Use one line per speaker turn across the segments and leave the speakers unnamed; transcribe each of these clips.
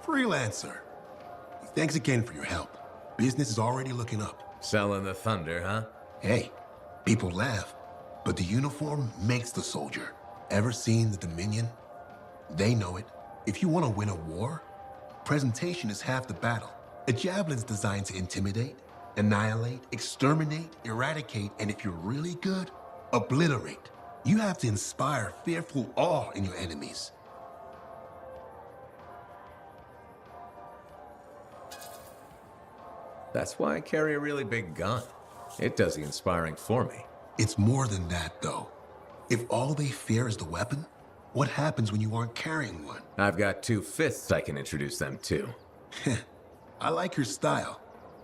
Freelancer. Thanks again for your help. Business is already looking up.
Selling the thunder, huh?
Hey, people laugh, but the uniform makes the soldier. Ever seen the Dominion? They know it. If you want to win a war, presentation is half the battle. A javelin's designed to intimidate, annihilate, exterminate, eradicate, and if you're really good, obliterate. You have to inspire fearful awe in your enemies.
That's why I carry a really big gun. It does the inspiring for me.
It's more than that, though. If all they fear is the weapon, what happens when you aren't carrying one?
I've got 2 fists I can introduce them to.
I like your style.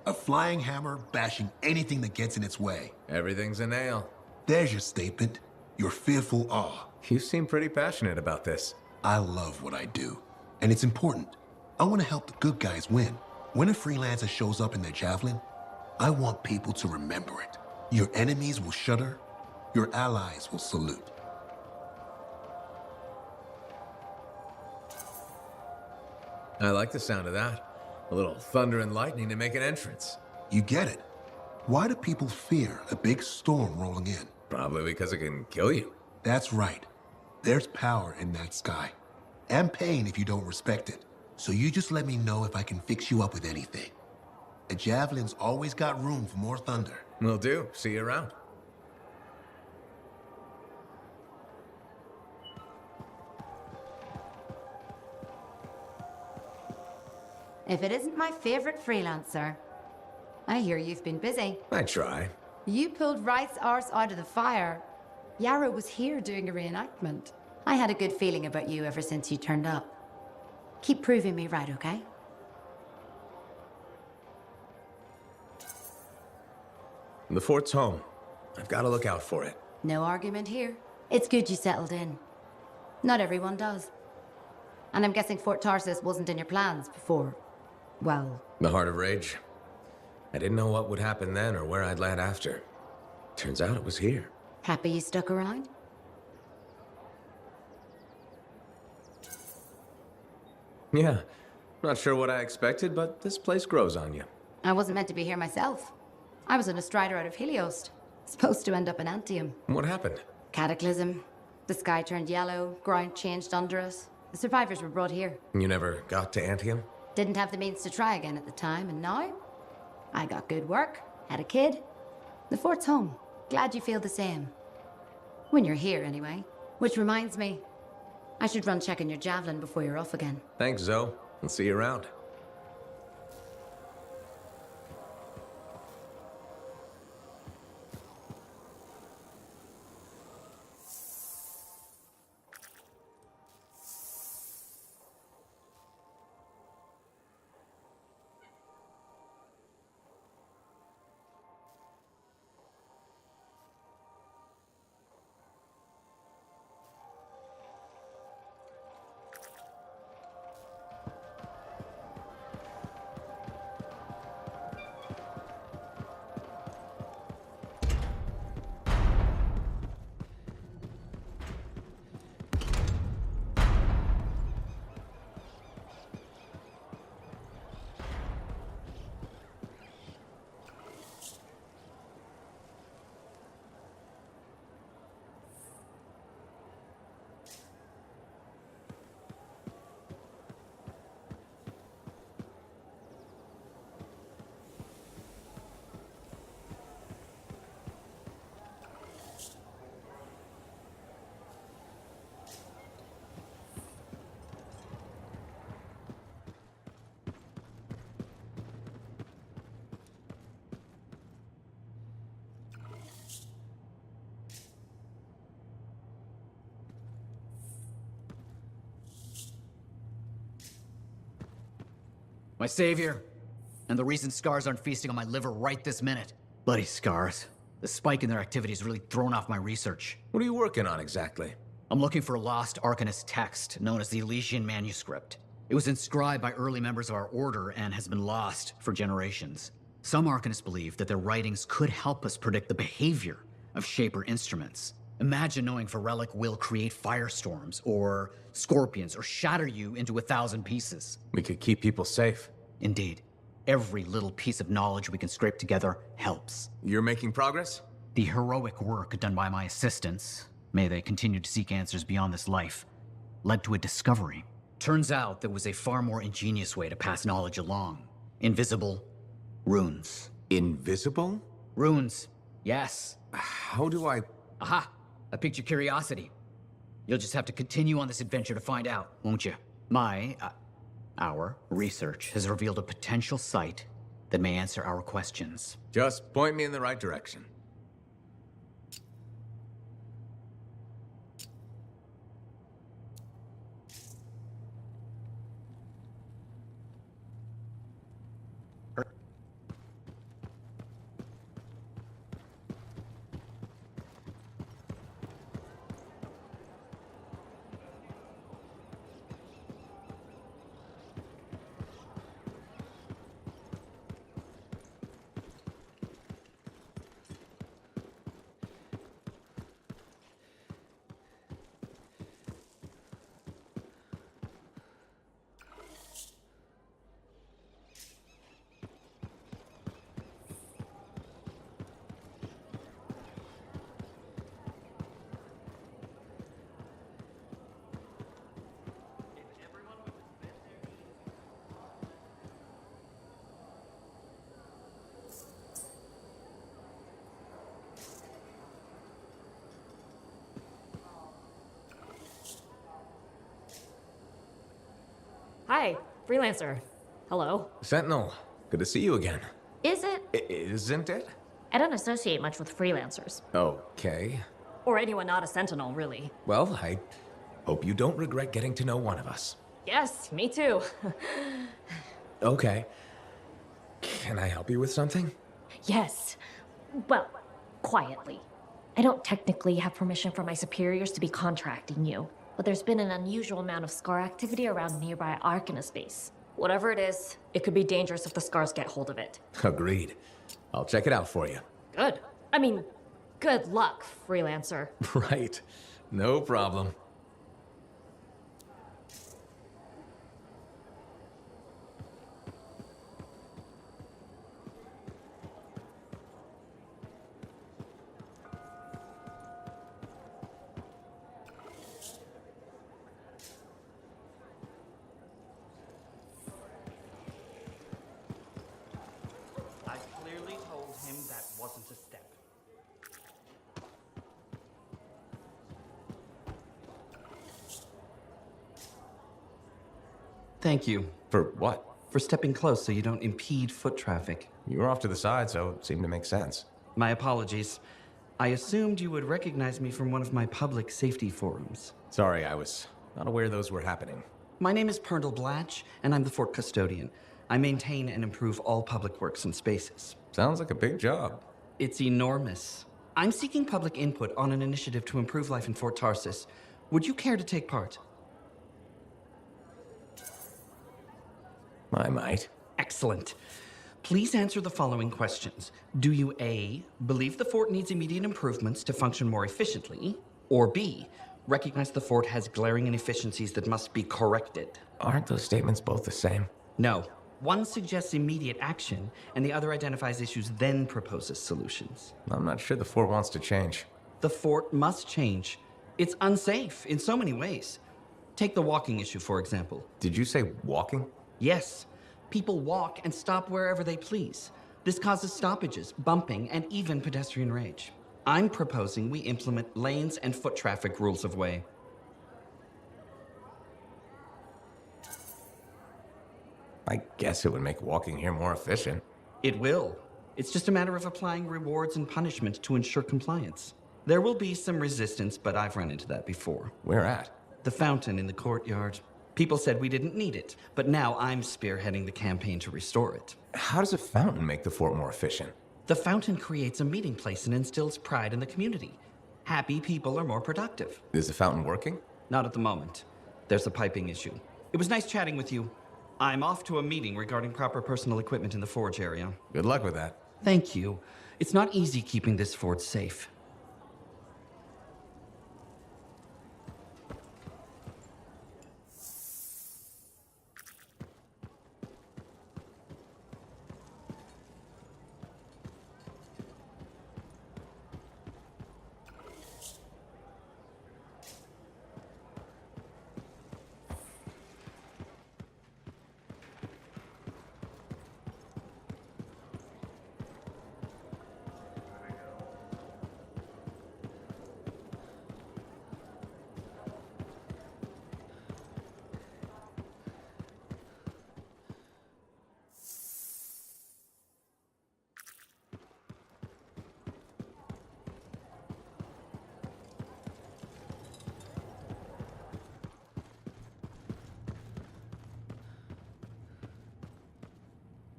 A flying hammer bashing anything that gets in its way.
Everything's a nail.
There's your statement. Your fearful awe.
You seem pretty passionate about this.
I love what I do, and it's important. I want to help the good guys win. When a freelancer shows up in their javelin, I want people to remember it. Your enemies will shudder, your allies will salute.
I like the sound of that. A little thunder and lightning to make an entrance.
You get it. Why do people fear a big storm rolling in?
Probably because it can kill you.
That's right. There's power in that sky. And pain if you don't respect it. So you just let me know if I can fix you up with anything. A javelin's always got room for more thunder.
Will do. See you around.
If it isn't my favorite freelancer. I hear you've been busy.
I try.
You pulled Wright's arse out of the fire. Yarrow was here doing a reenactment. I had a good feeling about you ever since you turned up. Keep proving me right, okay?
The fort's home. I've got to look out for it.
No argument here. It's good you settled in. Not everyone does. And I'm guessing Fort Tarsus wasn't in your plans before. Well...
The Heart of Rage. I didn't know what would happen then or where I'd land after. Turns out it was here.
Happy you stuck around?
Yeah. Not sure what I expected, but this place grows on you.
I wasn't meant to be here myself. I was on a strider out of Helios. Supposed to end up in Anthem.
What happened?
Cataclysm. The sky turned yellow, ground changed under us. The survivors were brought here.
You never got to Anthem?
Didn't have the means to try again at the time, and now? I got good work, had a kid. The fort's home. Glad you feel the same. When you're here, anyway. Which reminds me, I should run checking your javelin before you're off again.
Thanks, Zoe. I'll see you around.
My savior, and the reason scars aren't feasting on my liver right this minute. Bloody scars. The spike in their activity has really thrown off my research.
What are you working on exactly?
I'm looking for a lost Arcanist text known as the Elysian Manuscript. It was inscribed by early members of our order and has been lost for generations. Some Arcanists believe that their writings could help us predict the behavior of Shaper instruments. Imagine knowing Varelic will create firestorms, or scorpions, or shatter you into 1,000 pieces.
We could keep people safe.
Indeed. Every little piece of knowledge we can scrape together helps.
You're making progress?
The heroic work done by my assistants, may they continue to seek answers beyond this life, led to a discovery. Turns out there was a far more ingenious way to pass knowledge along. Invisible runes.
Invisible?
Runes, yes.
How do I...
Aha! I piqued your curiosity. You'll just have to continue on this adventure to find out, won't you? Our research has revealed a potential site that may answer our questions.
Just point me in the right direction.
Hi, freelancer. Hello.
Sentinel, good to see you again.
Is it?
Isn't it?
I don't associate much with freelancers.
Okay.
Or anyone not a sentinel, really.
Well, I hope you don't regret getting to know one of us.
Yes, me too.
Okay. Can I help you with something?
Yes. Well, quietly. I don't technically have permission from my superiors to be contracting you, but there's been an unusual amount of scar activity around nearby Arcanist base. Whatever it is, it could be dangerous if the scars get hold of it.
Agreed. I'll check it out for you.
Good. I mean, good luck, freelancer.
Right. No problem.
I clearly told him that wasn't a step. Thank you
For what?
for stepping close so you don't impede foot traffic.
You were off to the side, so it seemed to make sense.
My apologies. I assumed you would recognize me from one of my public safety forums.
Sorry, I was not aware those were happening.
My name is Perndle Blatch, and I'm the fort custodian. I maintain and improve all public works and spaces.
Sounds like a big job.
It's enormous. I'm seeking public input on an initiative to improve life in Fort Tarsis. Would you care to take part?
I might.
Excellent. Please answer the following questions. Do you A, believe the fort needs immediate improvements to function more efficiently? Or B, recognize the fort has glaring inefficiencies that must be corrected?
Aren't those statements both the same?
No. One suggests immediate action, and the other identifies issues, then proposes solutions.
I'm not sure the fort wants to change.
The fort must change. It's unsafe in so many ways. Take the walking issue, for example.
Did you say walking?
Yes, people walk and stop wherever they please. This causes stoppages, bumping, and even pedestrian rage. I'm proposing we implement lanes and foot traffic rules of way.
I guess it would make walking here more efficient.
It will. It's just a matter of applying rewards and punishment to ensure compliance. There will be some resistance, but I've run into that before.
Where at?
The fountain in the courtyard. People said we didn't need it, but now I'm spearheading the campaign to restore it.
How does a fountain make the fort more efficient?
The fountain creates a meeting place and instills pride in the community. Happy people are more productive.
Is the fountain working?
Not at the moment. There's a piping issue. It was nice chatting with you. I'm off to a meeting regarding proper personal equipment in the forge area.
Good luck with that.
Thank you. It's not easy keeping this forge safe.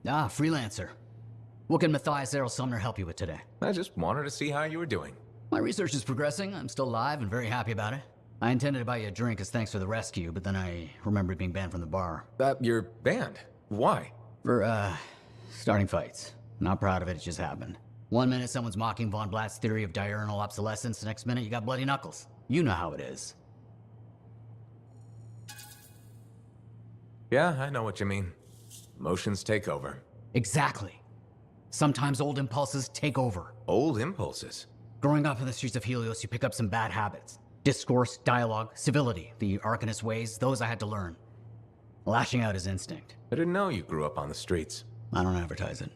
Ah, freelancer. What can Matthias Errol Sumner help you with today?
I just wanted to see how you were doing.
My research is progressing. I'm still alive and very happy about it. I intended to buy you a drink as thanks for the rescue, but then I remembered being banned from the bar.
You're banned. Why?
For, starting fights. Not proud of it, it just happened. One minute someone's mocking Von Blatt's theory of diurnal obsolescence, the next minute you got bloody knuckles. You know how it is.
Yeah, I know what you mean. Emotions take over.
Exactly. Sometimes old impulses take over.
Old impulses?
Growing up in the streets of Helios, you pick up some bad habits. Discourse, dialogue, civility, the Arcanist ways, those I had to learn. Lashing out is instinct.
I didn't know you grew up on the streets.
I don't advertise it.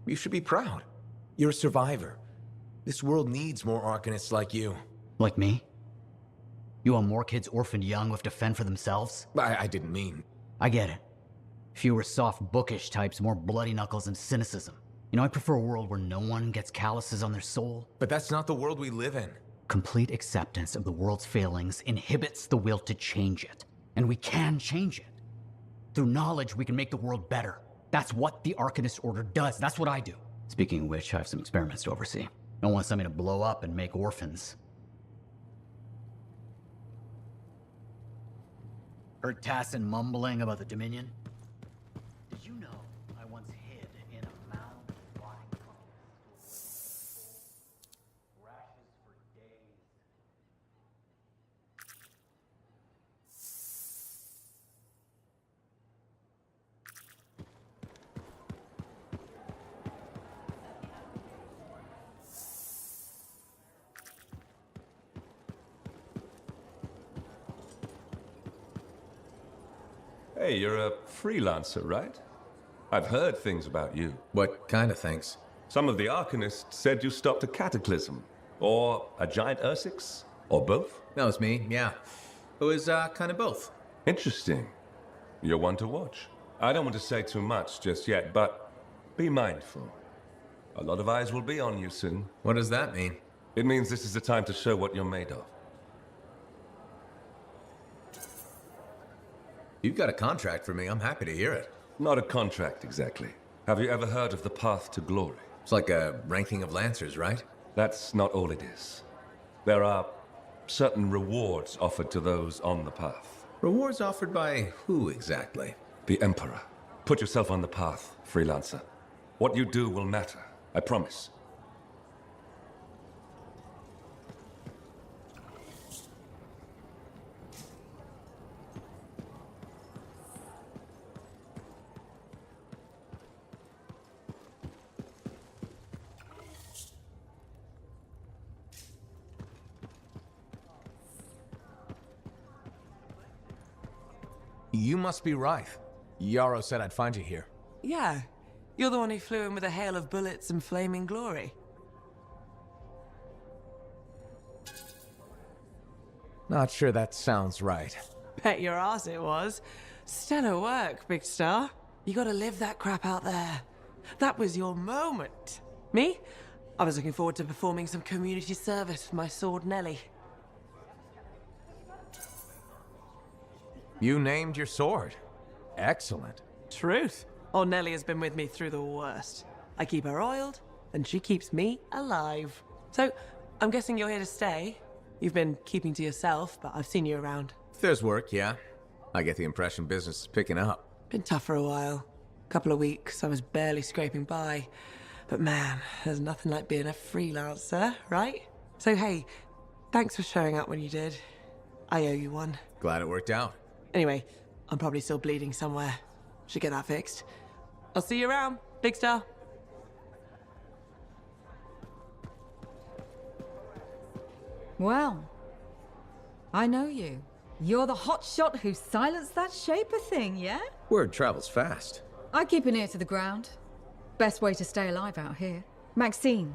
You should be proud. You're a survivor. This world needs more Arcanists like you.
Like me? You want more kids orphaned young who have to fend for themselves?
I didn't mean...
I get it. Fewer soft, bookish types, more bloody knuckles and cynicism. You know, I prefer a world where no one gets calluses on their soul.
But that's not the world we live in.
Complete acceptance of the world's failings inhibits the will to change it. And we can change it. Through knowledge, we can make the world better. That's what the Arcanist Order does. That's what I do. Speaking of which, I have some experiments to oversee. Don't want something to blow up and make orphans. Heard Tassin mumbling about the Dominion? Did you know I once hid in a mound of rotting pumpkins? Rashes for days.
Hey, you're a freelancer, right? I've heard things about you.
What kind of things?
Some of the Arcanists said you stopped a cataclysm, or a giant Ursix, or both.
That was me, yeah. It was, kind of both.
Interesting. You're one to watch. I don't want to say too much just yet, but be mindful. A lot of eyes will be on you soon.
What does that mean?
It means this is the time to show what you're made of.
You've got a contract for me. I'm happy to hear it.
Not a contract, exactly. Have you ever heard of the path to glory?
It's like a ranking of Lancers, right?
That's not all it is. There are certain rewards offered to those on the path.
Rewards offered by who exactly?
The Emperor. Put yourself on the path, freelancer. What you do will matter, I promise.
You must be Rife. Yarrow said I'd find you here.
Yeah. You're the one who flew in with a hail of bullets and flaming glory.
Not sure that sounds right.
Bet your ass it was. Stellar work, Big Star. You gotta live that crap out there. That was your moment. Me? I was looking forward to performing some community service for my sword Nelly.
You named your sword. Excellent.
Truth. Oh, Nelly has been with me through the worst. I keep her oiled, and she keeps me alive. So, I'm guessing you're here to stay. You've been keeping to yourself, but I've seen you around.
If there's work, yeah. I get the impression business is picking up.
Been tough for a while. Couple of weeks, I was barely scraping by. But man, there's nothing like being a freelancer, right? So hey, thanks for showing up when you did. I owe you one.
Glad it worked out.
Anyway, I'm probably still bleeding somewhere. Should get that fixed. I'll see you around, Big Star.
Well, I know you. You're the hotshot who silenced that Shaper thing, yeah?
Word travels fast.
I keep an ear to the ground. Best way to stay alive out here. Maxine.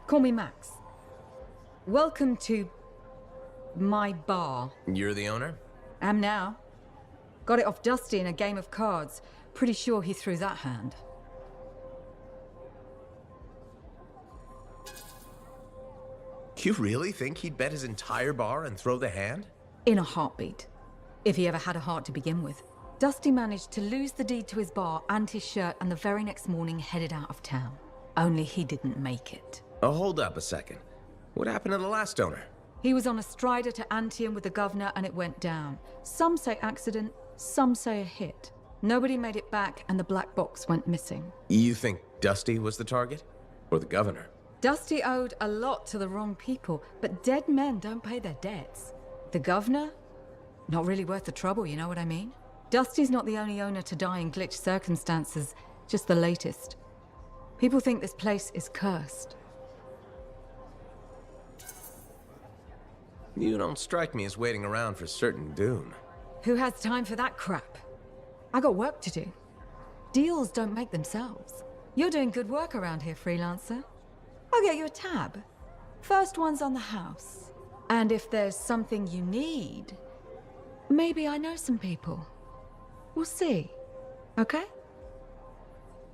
Call me Max. Welcome to my bar.
You're the owner?
Am now. Got it off Dusty in a game of cards. Pretty sure he threw that hand.
You really think he'd bet his entire bar and throw the hand?
In a heartbeat. If he ever had a heart to begin with. Dusty managed to lose the deed to his bar and his shirt, and the very next morning headed out of town. Only he didn't make it.
Oh, hold up a second. What happened to the last owner?
He was on a strider to Anthem with the governor and it went down. Some say accident, some say a hit. Nobody made it back and the black box went missing.
You think Dusty was the target? Or the governor?
Dusty owed a lot to the wrong people, but dead men don't pay their debts. The governor? Not really worth the trouble, you know what I mean? Dusty's not the only owner to die in glitched circumstances, just the latest. People think this place is cursed.
You don't strike me as waiting around for certain doom.
Who has time for that crap? I got work to do. Deals don't make themselves. You're doing good work around here, freelancer. I'll get you a tab. First one's on the house. And if there's something you need, maybe I know some people. We'll see. Okay?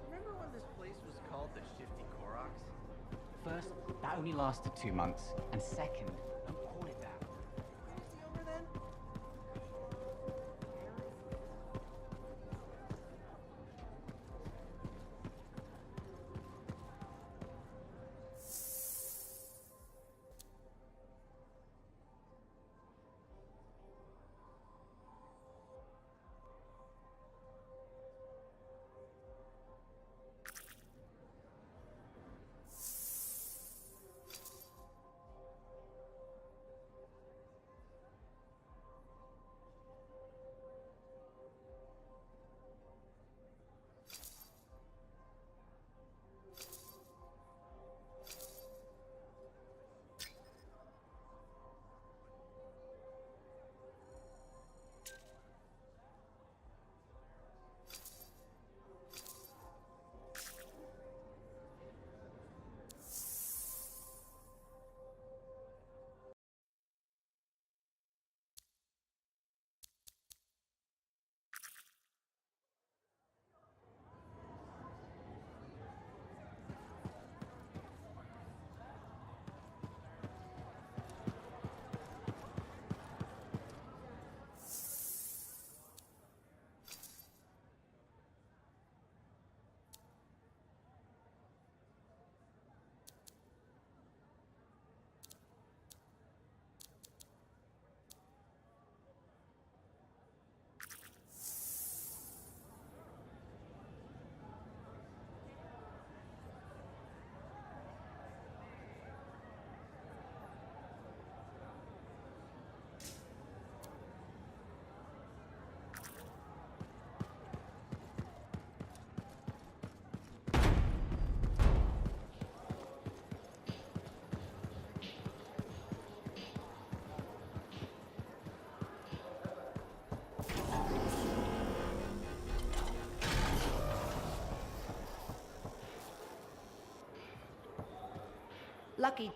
Remember when this place was called the Shifty Koroks? First, that only lasted 2 months. And second, don't call it that. Crazy over then?
Lucky.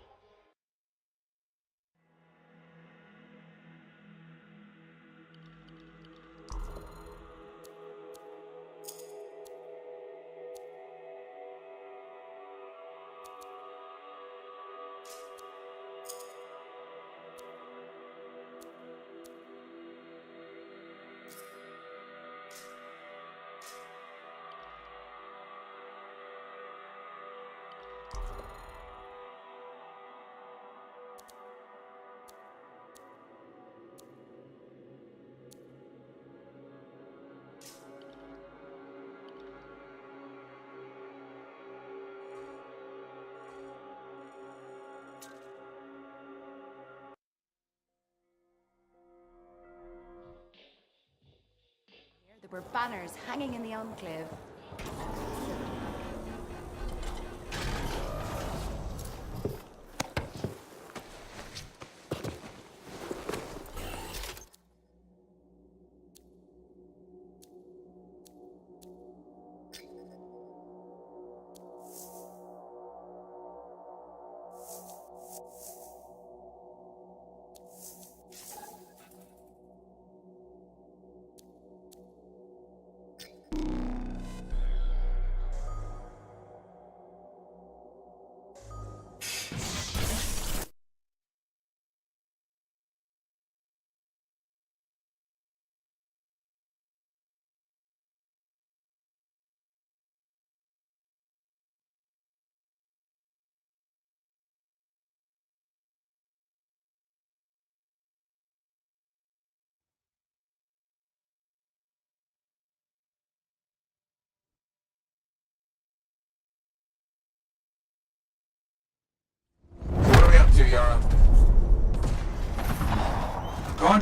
There were banners hanging in the enclave.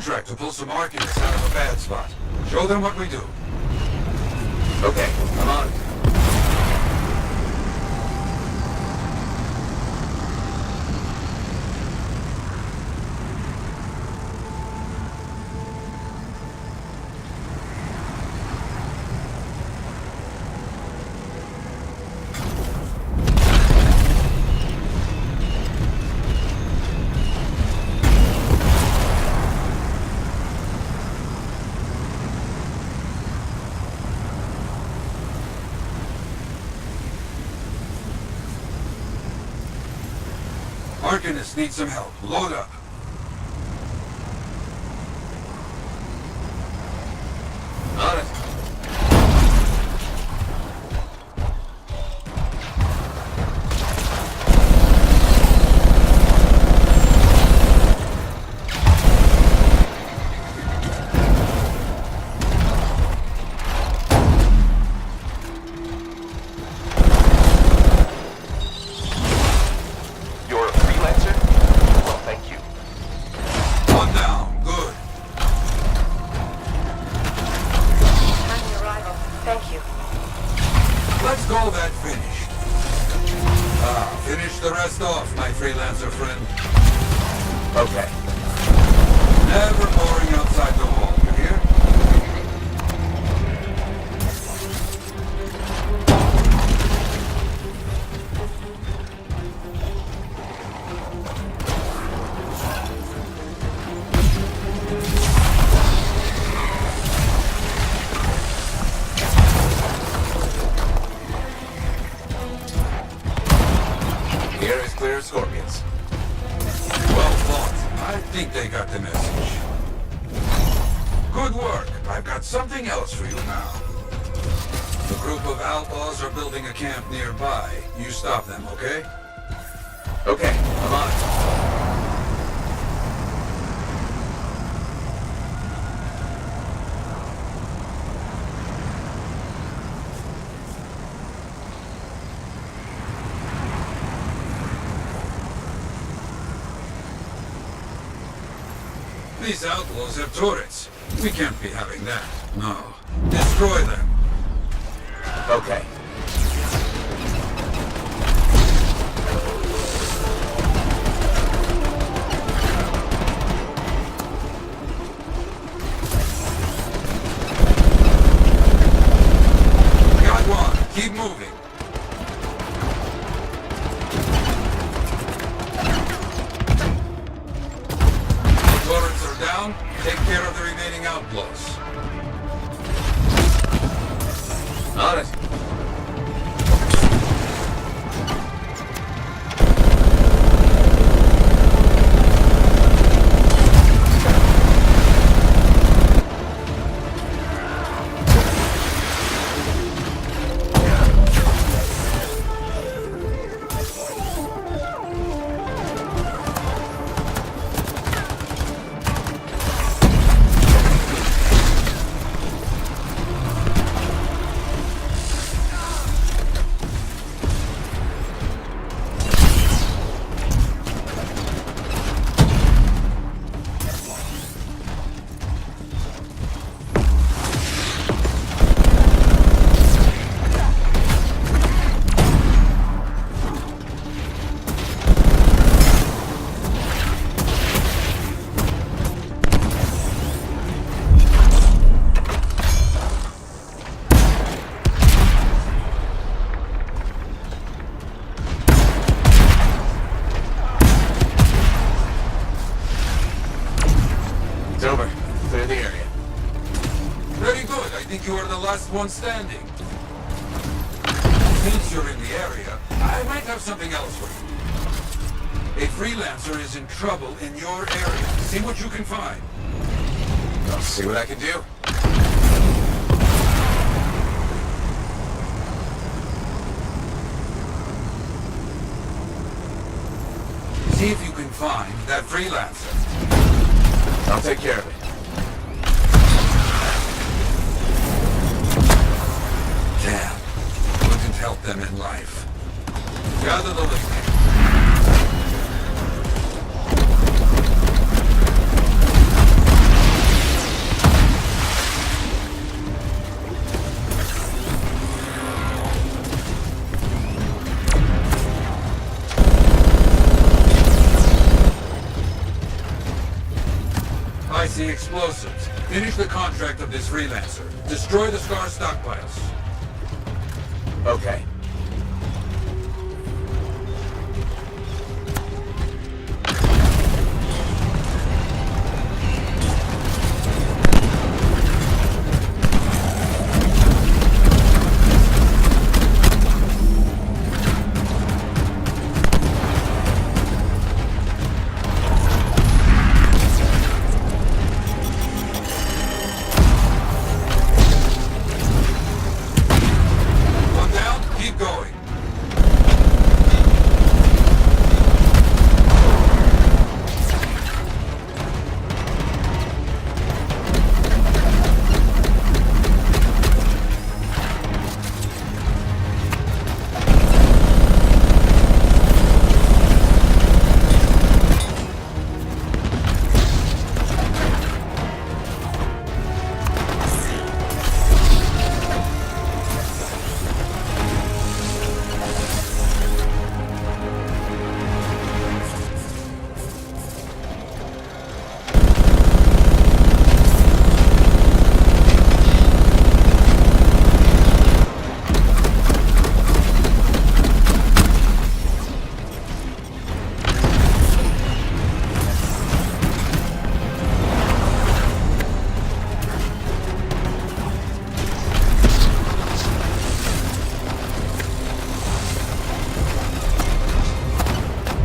contract to pull some Arcanists out of a bad spot. Show them what we do.
Okay, I'm on it.
Arcanists need some help. Load up.
On it.
You're a freelancer? Well, thank you.
One down. Good.
Timely arrival. Thank you.
Let's call that finished. Finish the rest off, my freelancer friend.
Okay.
Never boring outside the wall, you hear?
The air is clear of scorpions.
Well thought. I think they got the message. Good work. I've got something else for you now. A group of outlaws are building a camp nearby. You stop them, okay?
Okay, I'm on it.
These outlaws have turrets. We can't be having that. No. Destroy them.
Okay.
Got one. Keep moving. Turrets are down. Take care of the remaining outlaws.
On it. It's over. Clear the area.
Very good. I think you are the last one standing. Since you're in the area, I might have something else for you. A freelancer is in trouble in your area. See what you can find.
I'll see what I can do.
See if you can find that freelancer.
I'll take care of it.
Damn. Couldn't help them in life. Gather the link. explosives. Finish the contract of this freelancer. Destroy the Scar stockpiles.
Okay.
One down, keep going.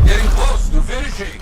Getting close to finishing.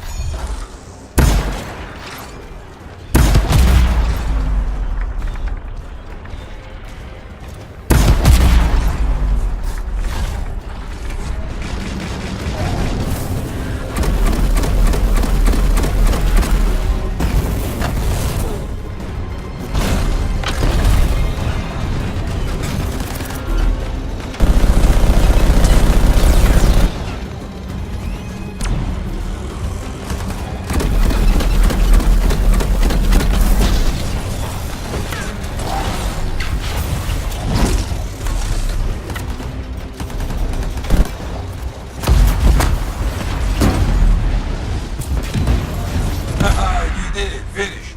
You did it. Finished.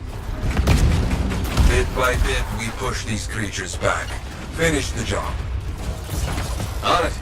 Bit by bit, we push these creatures back. Finish the job.
On it.